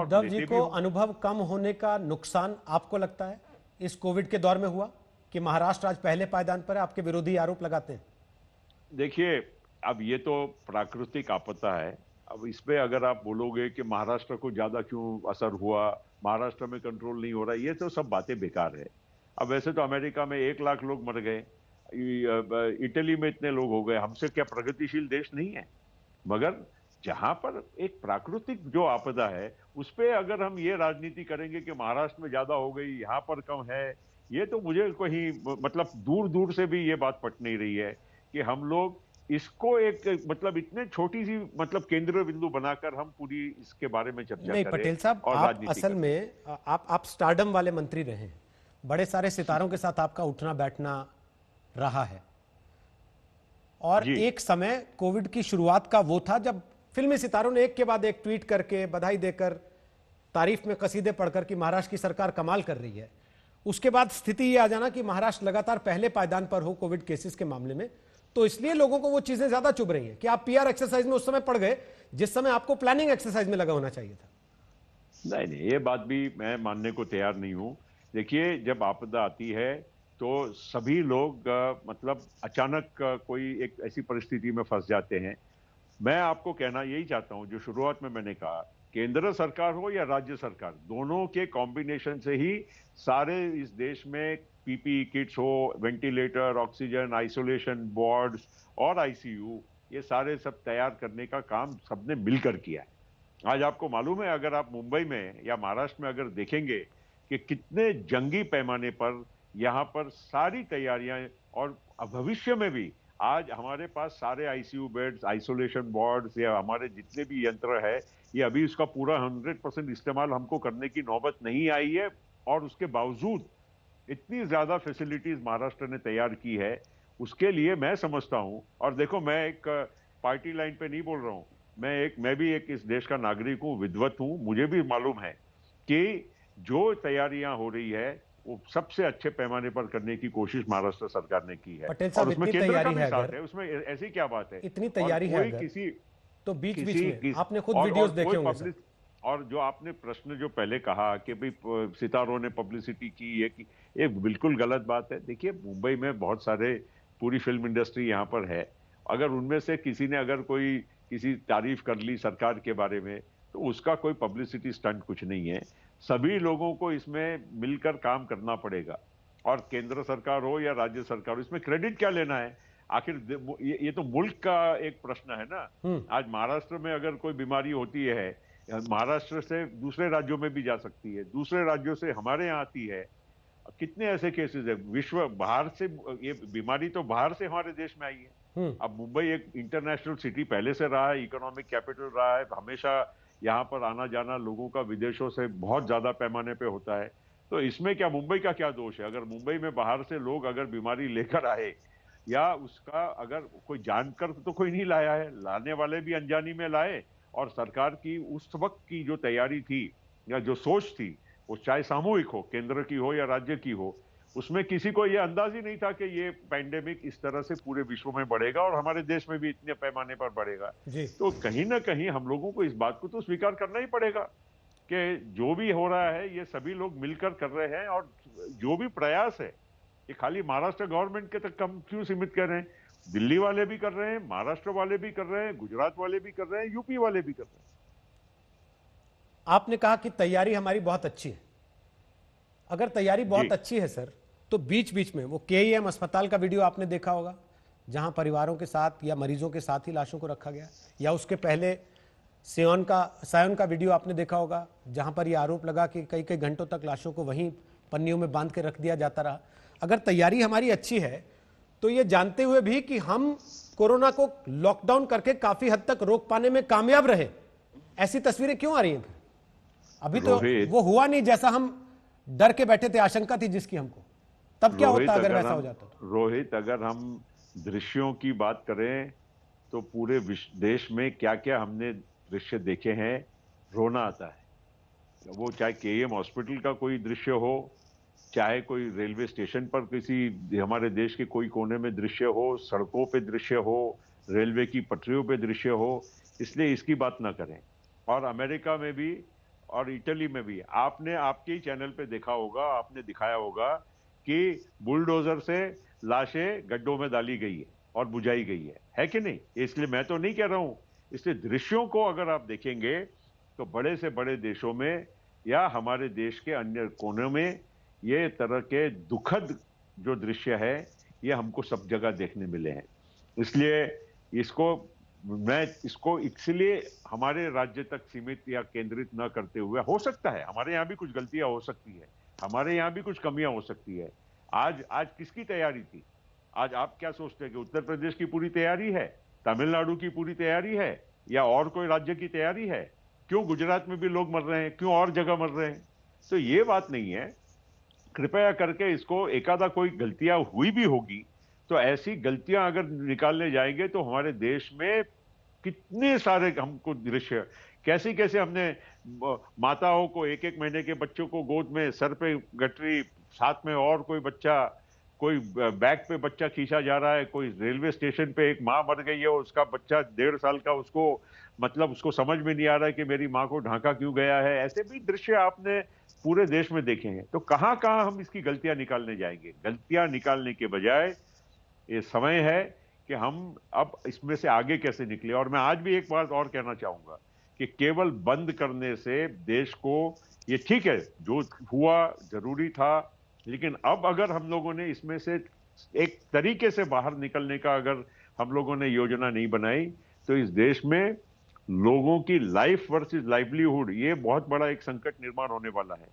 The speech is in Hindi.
उद्धव जी लेते भी को होंगे। अनुभव कम होने का नुकसान आपको लगता है इस कोविड के दौर में हुआ कि महाराष्ट्र आज पहले पायदान पर है? आपके विरोधी आरोप लगाते हैं। देखिए, अब ये तो प्राकृतिक आपदा है। अब इसमें अगर आप बोलोगे कि महाराष्ट्र को ज्यादा क्यों असर हुआ, महाराष्ट्र में कंट्रोल नहीं हो रहा, ये तो सब बातें बेकार है। अब वैसे तो अमेरिका में 1 लाख लोग मर गए, इटली में इतने लोग हो गए, हमसे क्या प्रगतिशील देश नहीं है? मगर जहां पर एक प्राकृतिक जो आपदा है, उस पे अगर हम ये राजनीति करेंगे कि महाराष्ट्र में ज्यादा हो गई, यहाँ पर कम है, ये तो मुझे कहीं मतलब दूर दूर से भी ये बात पट नहीं रही है कि हम लोग इसको एक मतलब इतने छोटी सी मतलब केंद्र बिंदु बनाकर हम पूरी इसके बारे में चर्चा नहीं करें पटेल साहब, और आप राजनीति असल करें। में आप स्टारडम वाले मंत्री रहे हैं, बड़े सारे सितारों के साथ आपका उठना बैठना रहा है। और जी। एक समय कोविड की शुरुआत का वो था जब फिल्मी सितारों ने एक के बाद एक ट्वीट करके, बधाई देकर, तारीफ में कसीदे पढ़कर कि महाराष्ट्र की सरकार कमाल कर रही है। उसके बाद स्थिति ये आ जाना कि महाराष्ट्र लगातार पहले पायदान पर हो कोविड केसेस के मामले में, तो इसलिए लोगों को वो चीजें ज्यादा चुभ रही हैं कि आप पीआर एक्सरसाइज में उस समय पड़ गए जिस समय आपको प्लानिंग एक्सरसाइज में लगा होना चाहिए था। नहीं नहीं, ये बात भी मैं मानने को तैयार नहीं हूं। देखिए, जब आपदा आती है तो सभी लोग मतलब अचानक कोई एक ऐसी परिस्थिति में फंस जाते हैं। मैं आपको कहना यही चाहता हूं, जो शुरुआत में मैंने कहा, केंद्र सरकार हो या राज्य सरकार, दोनों के कॉम्बिनेशन से ही सारे इस देश में पीपीई किट्स हो, वेंटिलेटर, ऑक्सीजन, आइसोलेशन वार्ड्स और आईसीयू, ये सारे सब तैयार करने का काम सबने मिलकर किया है। आज आपको मालूम है, अगर आप मुंबई में या महाराष्ट्र में अगर देखेंगे कि कितने जंगी पैमाने पर यहाँ पर सारी तैयारियां, और भविष्य में भी आज हमारे पास सारे आईसीयू बेड्स, आइसोलेशन वार्ड्स या हमारे जितने भी यंत्र है, ये अभी उसका पूरा 100% इस्तेमाल हमको करने की नौबत नहीं आई है। और उसके बावजूद इतनी ज्यादा फैसिलिटीज महाराष्ट्र ने तैयार की है, उसके लिए मैं समझता हूं। और देखो, मैं एक पार्टी लाइन पे नहीं बोल रहा हूं, मैं भी एक इस देश का नागरिक हूं, विद्वत हूं। मुझे भी मालूम है कि जो तैयारियां हो रही है वो सबसे अच्छे पैमाने पर करने की कोशिश महाराष्ट्र सरकार ने की है, पटेल और साहब, उसमें इतनी केंद्र का तैयारी भी है साथ अगर, है, उसमें ऐसी क्या बात है। इतनी और तैयारी है कोई अगर, किसी तो बीच बीच किसी में किस आपने खुद और वीडियोस देखे कोई होंगे सर। पब्लिक, और जो आपने प्रश्न जो पहले कहा कि भाई सितारों ने पब्लिसिटी की, ये की, ये बिल्कुल गलत बात है। देखिए, मुंबई में बहुत सारे, पूरी फिल्म इंडस्ट्री यहाँ पर है। अगर उनमें से किसी ने अगर कोई किसी तारीफ कर ली सरकार के बारे में, तो उसका कोई पब्लिसिटी स्टंट कुछ नहीं है। सभी लोगों को इसमें मिलकर काम करना पड़ेगा, और केंद्र सरकार हो या राज्य सरकार हो, इसमें क्रेडिट क्या लेना है? आखिर ये तो मुल्क का एक प्रश्न है ना। हम्म। आज महाराष्ट्र में अगर कोई बीमारी होती है, महाराष्ट्र से दूसरे राज्यों में भी जा सकती है, दूसरे राज्यों से हमारे यहाँ आती है। कितने ऐसे केसेस है विश्व बाहर से, ये बीमारी तो बाहर से हमारे देश में आई है। हम्म। अब मुंबई एक इंटरनेशनल सिटी पहले से रहा है, इकोनॉमिक कैपिटल रहा है, हमेशा यहाँ पर आना जाना लोगों का विदेशों से बहुत ज्यादा पैमाने पे होता है। तो इसमें क्या मुंबई का क्या दोष है? अगर मुंबई में बाहर से लोग अगर बीमारी लेकर आए, या उसका अगर कोई जानकर तो कोई नहीं लाया है, लाने वाले भी अनजानी में लाए, और सरकार की उस वक्त की जो तैयारी थी या जो सोच थी, वो चाहे सामूहिक हो, केंद्र की हो या राज्य की हो, उसमें किसी को यह अंदाज ही नहीं था कि ये पैंडेमिक इस तरह से पूरे विश्व में बढ़ेगा और हमारे देश में भी इतने पैमाने पर बढ़ेगा। जी। तो कहीं ना कहीं हम लोगों को इस बात को तो स्वीकार करना ही पड़ेगा कि जो भी हो रहा है ये सभी लोग मिलकर कर रहे हैं। और जो भी प्रयास है, ये खाली महाराष्ट्र गवर्नमेंट के तक हम क्यों सीमित कर रहे हैं? दिल्ली वाले भी कर रहे हैं, महाराष्ट्र वाले भी कर रहे हैं, गुजरात वाले भी कर रहे हैं, यूपी वाले भी कर रहे हैं। आपने कहा कि तैयारी हमारी बहुत अच्छी है। अगर तैयारी जी। बहुत अच्छी है सर, तो बीच बीच में वो केईएम अस्पताल का वीडियो आपने देखा होगा जहां परिवारों के साथ या मरीजों के साथ ही लाशों को रखा गया, या उसके पहले सायोन का वीडियो आपने देखा होगा जहां पर यह आरोप लगा कि कई कई घंटों तक लाशों को वहीं पन्नियों में बांध के रख दिया जाता रहा। अगर तैयारी हमारी अच्छी है, तो ये जानते हुए भी कि हम कोरोना को लॉकडाउन करके काफी हद तक रोक पाने में कामयाब रहे, ऐसी तस्वीरें क्यों आ रही हैं? अभी तो रोहित वो हुआ नहीं जैसा हम डर के बैठे थे, आशंका थी जिसकी हमको। तब क्या रोहित होता अगर अगर वैसा हो हम जाता तो? रोहित अगर हम दृश्यों की बात करें, तो पूरे देश में क्या क्या हमने दृश्य देखे हैं, रोना आता है। वो चाहे केईएम हॉस्पिटल का कोई दृश्य हो, चाहे कोई रेलवे स्टेशन पर किसी हमारे देश के कोई कोने में दृश्य हो, सड़कों पे दृश्य हो, रेलवे की पटरियों पे दृश्य हो, इसलिए इसकी बात ना करें। और अमेरिका में भी और इटली में भी आपने आपके ही चैनल पे देखा होगा, आपने दिखाया होगा कि बुलडोजर से लाशें गड्ढों में डाली गई है और बुझाई गई है कि नहीं? इसलिए मैं तो नहीं कह रहा हूं, इसलिए दृश्यों को अगर आप देखेंगे तो बड़े से बड़े देशों में या हमारे देश के अन्य कोनों में ये तरह के दुखद जो दृश्य है ये हमको सब जगह देखने मिले हैं। इसलिए इसको मैं इसको इसलिए हमारे राज्य तक सीमित या केंद्रित न करते हुए, हो सकता है हमारे यहाँ भी कुछ गलतियां हो सकती है, हमारे यहाँ भी कुछ कमियां हो सकती है। आज आज किसकी तैयारी थी? आज आप क्या सोचते हैं कि उत्तर प्रदेश की पूरी तैयारी है, तमिलनाडु की पूरी तैयारी है, या और कोई राज्य की तैयारी है? क्यों गुजरात में भी लोग मर रहे हैं, क्यों और जगह मर रहे हैं? तो ये बात नहीं है। कृपया करके इसको, एकादा कोई गलतियां हुई भी होगी तो ऐसी गलतियां अगर निकालने जाएंगे तो हमारे देश में कितने सारे हमको दृश्य, कैसे कैसे हमने माताओं को, एक एक महीने के बच्चों को गोद में, सर पे गठरी, साथ में और कोई बच्चा, कोई बैग पे बच्चा खींचा जा रहा है, कोई रेलवे स्टेशन पे एक माँ मर गई है, उसका बच्चा 1.5 साल का, उसको मतलब उसको समझ में नहीं आ रहा है कि मेरी माँ को ढांका क्यों गया है। ऐसे भी दृश्य आपने पूरे देश में देखे हैं। तो कहां कहां हम इसकी गलतियां निकालने जाएंगे? गलतियां निकालने के बजाय ये समय है कि हम अब इसमें से आगे कैसे निकले। और मैं आज भी एक बात और कहना चाहूंगा कि केवल बंद करने से देश को, ये ठीक है जो हुआ जरूरी था, लेकिन अब अगर हम लोगों ने इसमें से एक तरीके से बाहर निकलने का अगर हम लोगों ने योजना नहीं बनाई तो इस देश में लोगों की लाइफ वर्सेस लाइवलीहुड, ये बहुत बड़ा एक संकट निर्माण होने वाला है।